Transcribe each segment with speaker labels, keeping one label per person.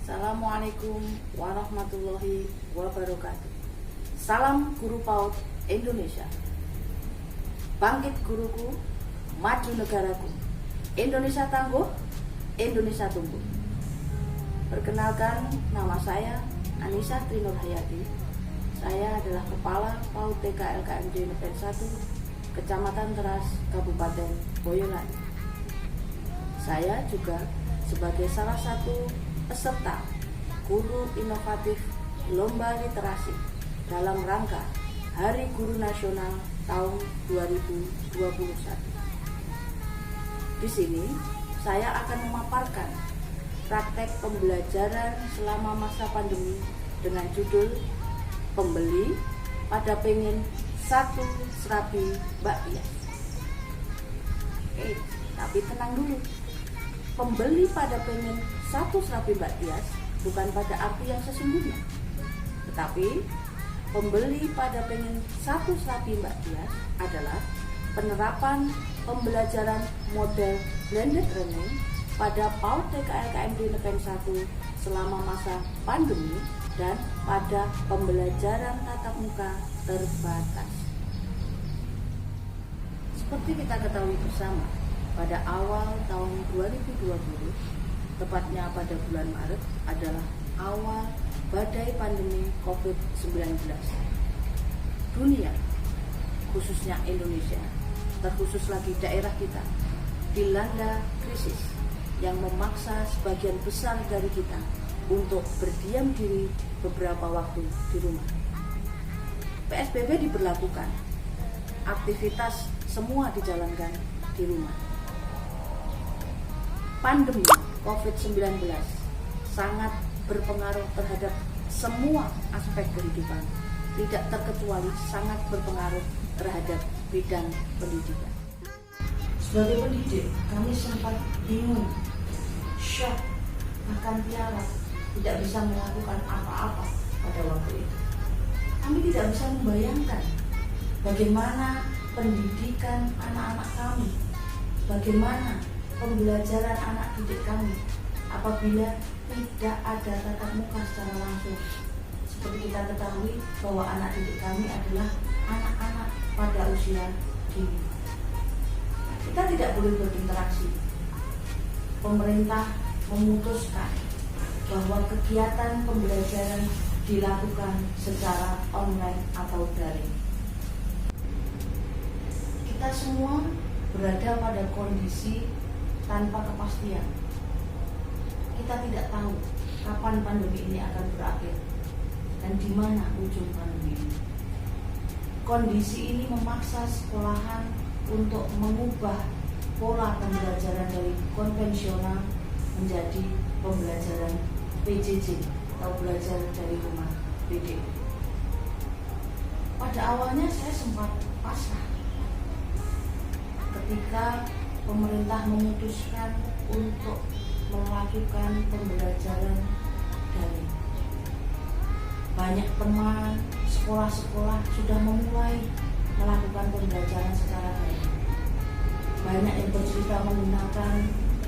Speaker 1: Assalamualaikum warahmatullahi wabarakatuh. Salam Guru PAUD Indonesia. Bangkit guruku, maju negaraku. Indonesia tangguh, Indonesia tumbuh. Perkenalkan, nama saya Anissa Trinur Hayati. Saya adalah Kepala PAUD TK LKMD Negeri 1, Kecamatan Teras, Kabupaten Boyolali. Saya juga sebagai salah satu peserta guru inovatif Lomba Literasi dalam rangka Hari Guru Nasional tahun 2021. Di sini saya akan memaparkan praktek pembelajaran selama masa pandemi dengan judul Pembeli pada pengen satu serabi bakpia. Tapi tenang dulu. Pembeli pada pengen satu serabi bakpia bukan pada arti yang sesungguhnya, tetapi pembeli pada pengen satu serabi bakpia adalah penerapan pembelajaran model blended learning pada PAUD TK LKMD Negeri 1 selama masa pandemi dan pada pembelajaran tatap muka terbatas. Seperti kita ketahui bersama, pada awal tahun 2020, tepatnya pada bulan Maret, adalah awal badai pandemi COVID-19. Dunia, khususnya Indonesia, terkhusus lagi daerah kita, dilanda krisis yang memaksa sebagian besar dari kita untuk berdiam diri beberapa waktu di rumah. PSBB diberlakukan, aktivitas semua dijalankan di rumah. Pandemi COVID-19 sangat berpengaruh terhadap semua aspek kehidupan, tidak terkecuali sangat berpengaruh terhadap bidang pendidikan. Sebagai pendidik, kami sempat bingung, shock, bahkan tiarap, tidak bisa melakukan apa-apa pada waktu itu. Kami tidak bisa membayangkan bagaimana pendidikan anak-anak kami, bagaimana pembelajaran anak didik kami apabila tidak ada tatap muka secara langsung. Seperti kita ketahui bahwa anak didik kami adalah anak-anak pada usia dini. Kita tidak boleh berinteraksi. Pemerintah memutuskan bahwa kegiatan pembelajaran dilakukan secara online atau daring. Kita semua berada pada kondisi tanpa kepastian. Kita tidak tahu kapan pandemi ini akan berakhir dan di mana ujung pandemi ini. Kondisi ini memaksa sekolahan untuk mengubah pola pembelajaran dari konvensional menjadi pembelajaran PJJ atau belajar dari rumah PD. Pada awalnya saya sempat pasrah ketika pemerintah memutuskan untuk melakukan pembelajaran daring. Banyak teman, sekolah-sekolah sudah memulai melakukan pembelajaran secara daring. Banyak yang bercerita menggunakan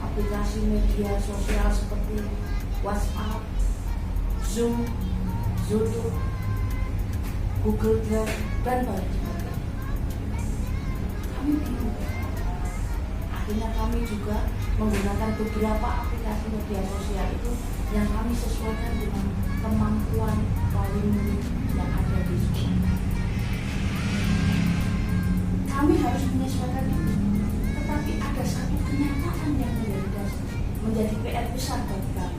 Speaker 1: aplikasi media sosial seperti WhatsApp, Zoom, Zoom, Google Drive, dan sebagainya. Kami bingung. Akhirnya kami juga menggunakan beberapa aplikasi media sosial itu yang kami sesuaikan dengan kemampuan wali murid yang ada di sekolah. Kami harus menyesuaikan itu, tetapi ada satu kenyataan yang menjadi PR besar bagi kami,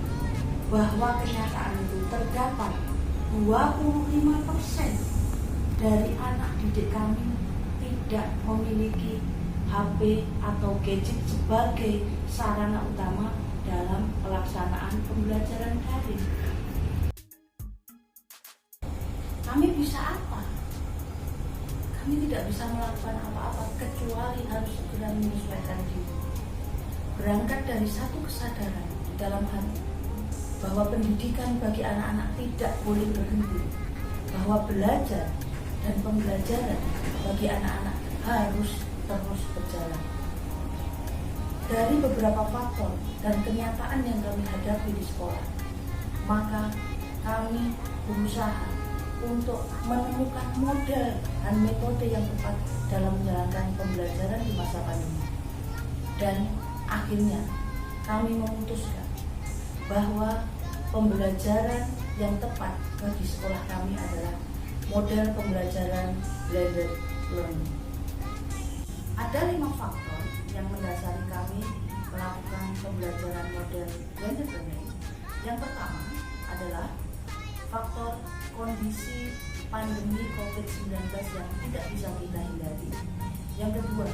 Speaker 1: bahwa kenyataan itu terdapat 25% dari anak didik kami tidak memiliki HP atau gadget sebagai sarana utama dalam pelaksanaan pembelajaran daring. Kami bisa apa? Kami tidak bisa melakukan apa-apa kecuali harus segera menyesuaikan diri. Berangkat dari satu kesadaran di dalam hati bahwa pendidikan bagi anak-anak tidak boleh berhenti, bahwa belajar dan pembelajaran bagi anak-anak harus terus berjalan. Dari beberapa faktor dan kenyataan yang kami hadapi di sekolah, maka kami berusaha untuk menemukan model dan metode yang tepat dalam menjalankan pembelajaran di masa pandemi. Dan akhirnya kami memutuskan bahwa pembelajaran yang tepat bagi sekolah kami adalah model pembelajaran blended learning. Ada 5 faktor yang mendasari kami melakukan pembelajaran model blended learning. Yang pertama adalah faktor kondisi pandemi COVID-19 yang tidak bisa kita hindari. Yang kedua,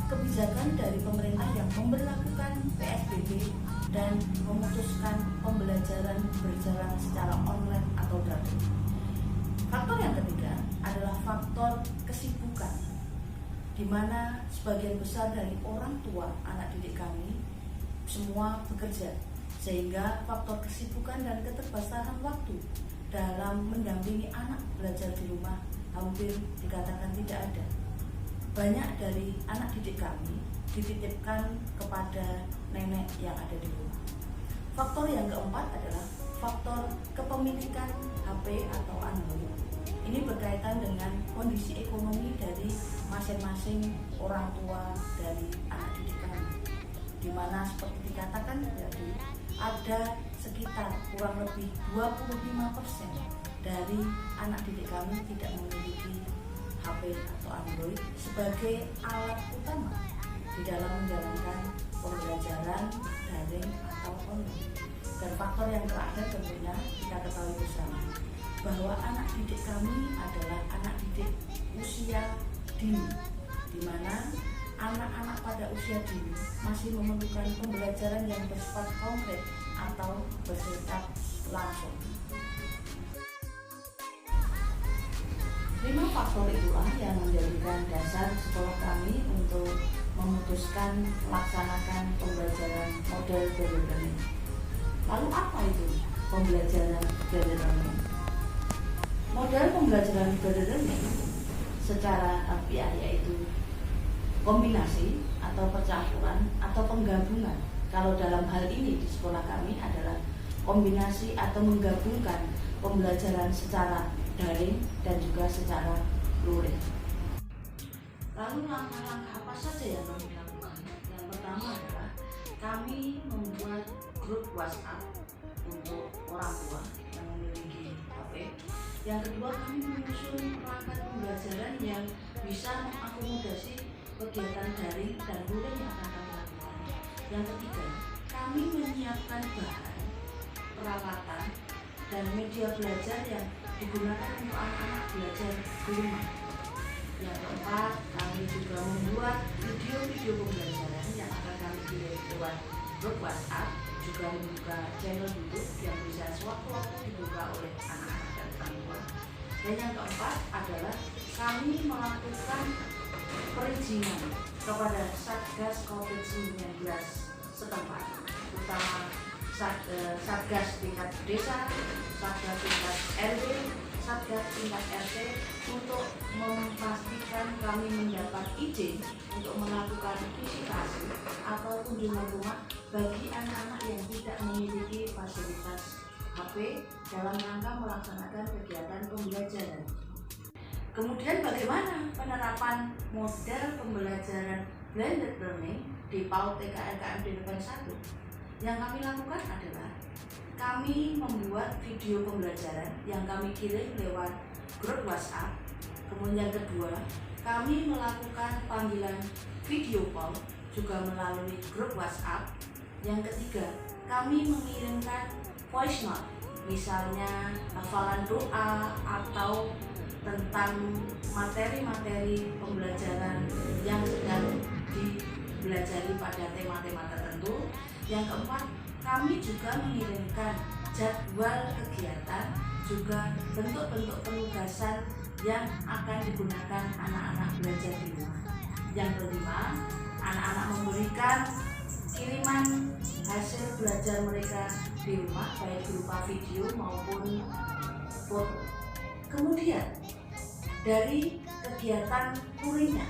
Speaker 1: kebijakan dari pemerintah yang memberlakukan PSBB dan memutuskan pembelajaran berjalan secara online atau daring. Faktor yang ketiga adalah faktor kesibukan, di mana sebagian besar dari orang tua anak didik kami semua bekerja, sehingga faktor kesibukan dan keterbatasan waktu dalam mendampingi anak belajar di rumah hampir dikatakan tidak ada. Banyak dari anak didik kami dititipkan kepada nenek yang ada di rumah. Faktor yang keempat adalah faktor kepemilikan HP atau Android. Ini berkaitan dengan kondisi ekonomi dari masing-masing orang tua dari anak didik kami, di mana seperti dikatakan tadi ada sekitar kurang lebih 25% dari anak didik kami tidak memiliki HP atau Android sebagai alat utama di dalam menjalankan pembelajaran daring atau online. Dan faktor yang terakhir tentunya kita ketahui bersama bahwa anak didik kami adalah anak didik usia dini, di mana anak-anak pada usia dini masih memerlukan pembelajaran yang bersifat konkret atau bersifat langsung. 5 faktor itulah yang menjadikan dasar sekolah kami untuk memutuskan melaksanakan pembelajaran model blended learning. Lalu apa itu pembelajaran blended learning? Model pembelajaran blended learning secara harfiah yaitu kombinasi atau percampuran atau penggabungan. Kalau dalam hal ini di sekolah kami adalah kombinasi atau menggabungkan pembelajaran secara daring dan juga secara luring. Lalu langkah-langkah apa saja yang kami lakukan? Yang pertama adalah kami membuat grup WhatsApp untuk orang tua yang memiliki HP. Yang kedua, kami menyusun perangkat pembelajaran yang bisa mengakomodasi kegiatan daring dan luring yang akan kami lakukan. Yang ketiga, kami menyiapkan bahan, peralatan, dan media belajar yang digunakan untuk anak-anak belajar di rumah. Yang keempat, kami juga membuat video-video pembelajaran yang akan kami kirim lewat grup WhatsApp, juga membuka channel YouTube yang bisa sewaktu-waktu dibuka oleh anak-anak dan orang tua. Dan yang keempat adalah kami melakukan perizinan kepada Satgas COVID-19 setempat, terutama Satgas tingkat desa, Satgas tingkat RW, Satgas tingkat RT, untuk memastikan kami mendapat izin untuk melakukan visitasi atau kunjungan rumah bagi anak-anak yang tidak memiliki fasilitas HP dalam rangka melaksanakan kegiatan pembelajaran. Kemudian bagaimana penerapan model pembelajaran blended learning di PAUD TK LKMD Negeri 1? Yang kami lakukan adalah kami membuat video pembelajaran yang kami kirim lewat grup WhatsApp. Kemudian yang kedua, kami melakukan panggilan video call juga melalui grup WhatsApp. Yang ketiga, kami mengirimkan voice note, misalnya hafalan doa atau tentang materi-materi pembelajaran yang sedang dipelajari pada tema-tema tertentu. Yang keempat, kami juga mengirimkan jadwal kegiatan, juga bentuk-bentuk penugasan yang akan digunakan anak-anak belajar di rumah. Yang kelima, anak-anak memberikan kiriman hasil belajar mereka di rumah, baik berupa video maupun foto. Kemudian, dari kegiatan luringnya,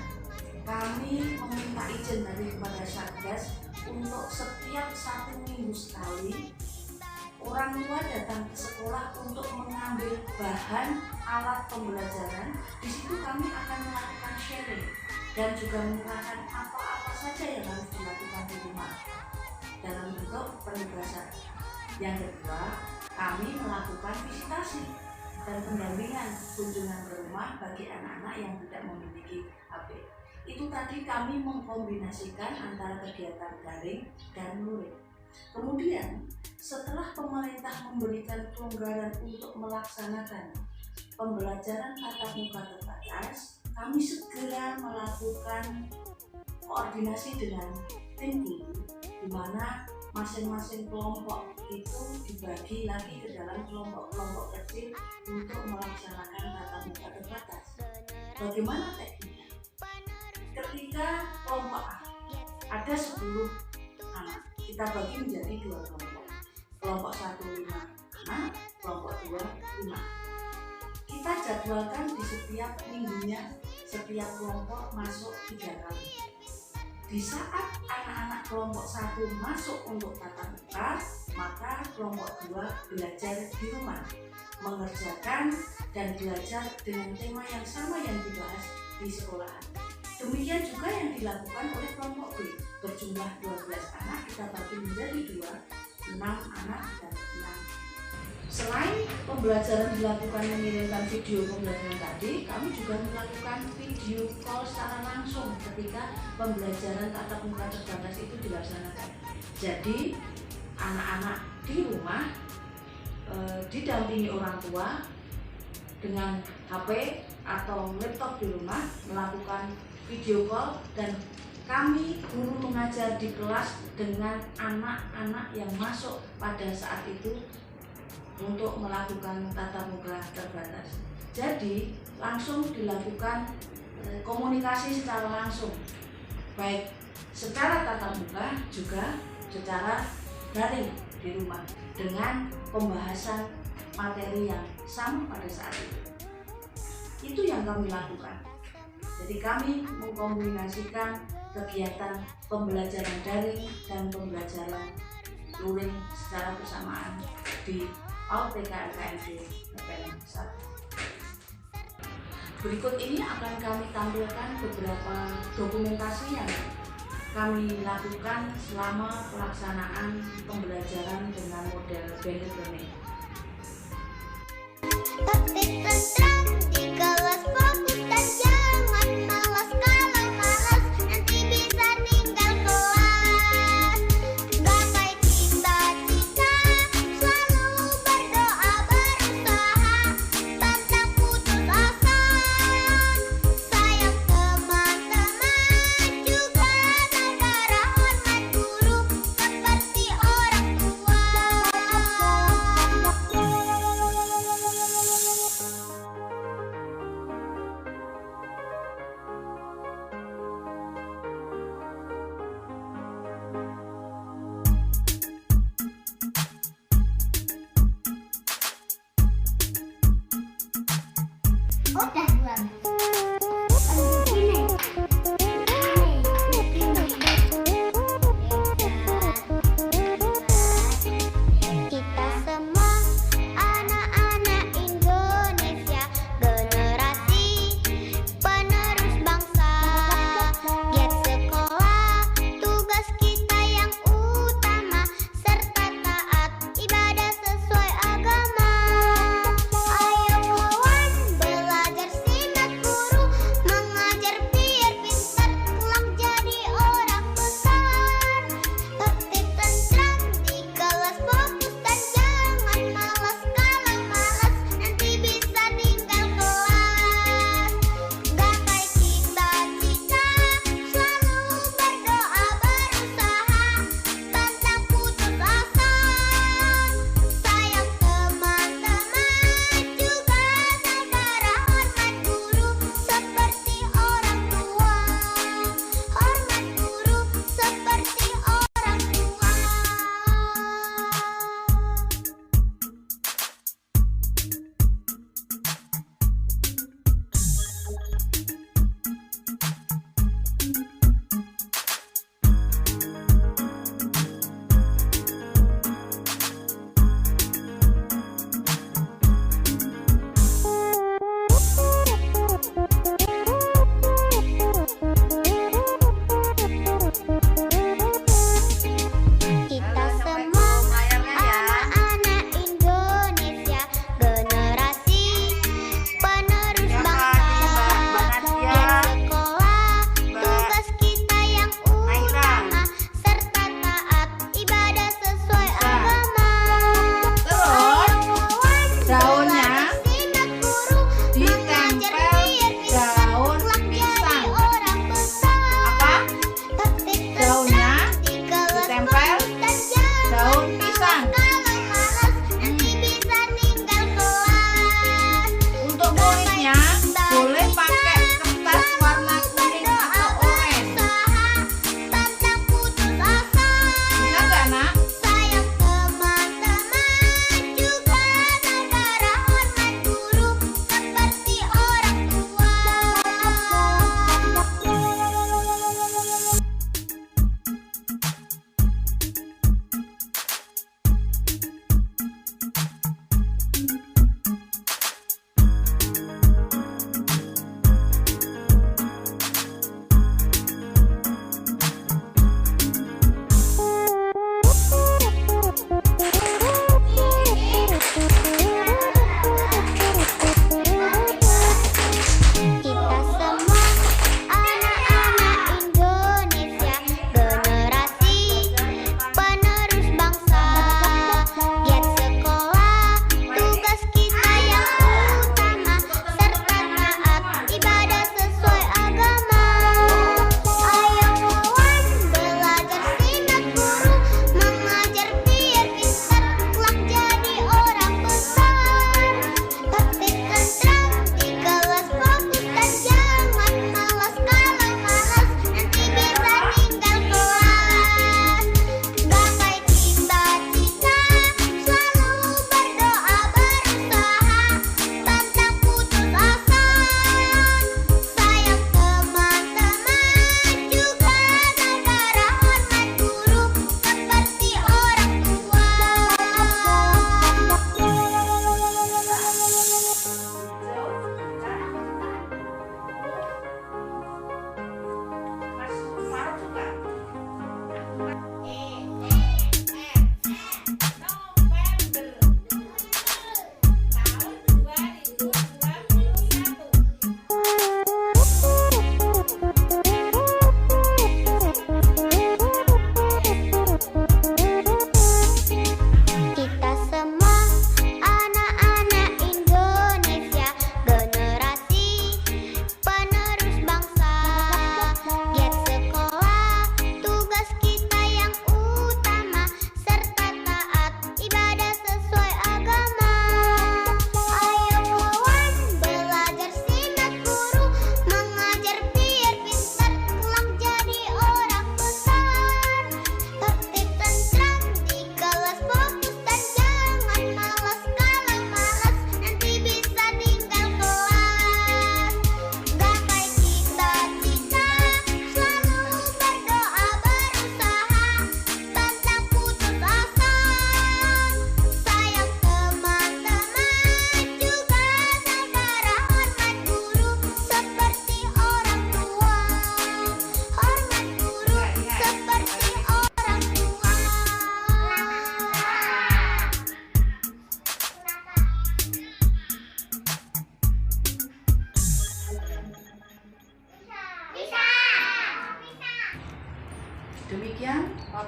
Speaker 1: kami meminta izin dari kepada Satgas untuk setiap 1 minggu sekali orang orang tua datang ke sekolah untuk mengambil bahan alat pembelajaran, di situ kami akan melakukan sharing dan juga menerangkan apa-apa saja yang harus dilakukan di rumah dalam bentuk penugasan. Yang kedua, kami melakukan visitasi dan pendampingan kunjungan ke rumah bagi anak-anak yang tidak memiliki HP. Itu tadi kami mengkombinasikan antara kegiatan daring dan luring. Kemudian, setelah pemerintah memberikan kelonggaran untuk melaksanakan pembelajaran tatap muka terbatas, kami segera melakukan koordinasi dengan tim guru, di mana masing-masing kelompok itu dibagi lagi ke dalam kelompok-kelompok kecil untuk melaksanakan tatap muka terbatas. Bagaimana tekniknya? Ketika kelompok A ada 10 anak, kita bagi menjadi 2 kelompok. Kelompok 1 5 anak, kelompok 2 5. Kita jadwalkan di setiap minggunya, setiap kelompok masuk 3 kali. Di saat anak-anak kelompok 1 masuk untuk tatap muka, maka kelompok 2 belajar di rumah, mengerjakan dan belajar dengan tema yang sama yang dibahas di sekolah. Demikian juga yang dilakukan oleh kelompok B, berjumlah 12 anak, kita bagi menjadi 2, 6 anak dan 6. Selain pembelajaran dilakukan mengirimkan video pembelajaran tadi, kami juga melakukan video call secara langsung ketika pembelajaran tatap muka terbatas itu dilaksanakan. Jadi anak-anak di rumah didampingi orang tua dengan HP atau laptop di rumah melakukan video call, dan kami guru mengajar di kelas dengan anak-anak yang masuk pada saat itu untuk melakukan tatap muka terbatas. Jadi langsung dilakukan komunikasi secara langsung, baik secara tatap muka juga secara daring di rumah, dengan pembahasan materi yang sama pada saat itu. Itu yang kami lakukan. Jadi kami mengkombinasikan kegiatan pembelajaran daring dan pembelajaran luring secara bersamaan di PAUD TK LKMD PPN 1. Berikut ini akan kami tampilkan beberapa dokumentasi yang kami lakukan selama pelaksanaan pembelajaran dengan model blended learning.
Speaker 2: Di kelas fokus dan jangan malas, kalau malas nanti bisa ninggal kelas. Gapai cita-cita, selalu berdoa berusaha, pantang putus asa. Sayang teman-teman, juga negara hormat guru seperti orang tua.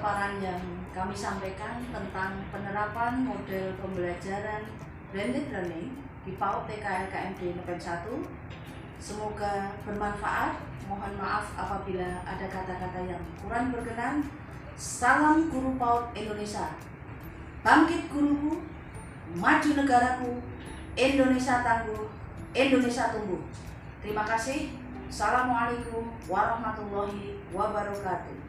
Speaker 1: paparan yang kami sampaikan tentang penerapan model pembelajaran blended learning di PAUD TK LKMD Negeri 1. Semoga bermanfaat. Mohon maaf apabila ada kata-kata yang kurang berkenan. Salam Guru PAUD Indonesia. Bangkit guruku, maju negaraku, Indonesia tangguh, Indonesia tumbuh. Terima kasih. Assalamualaikum warahmatullahi wabarakatuh.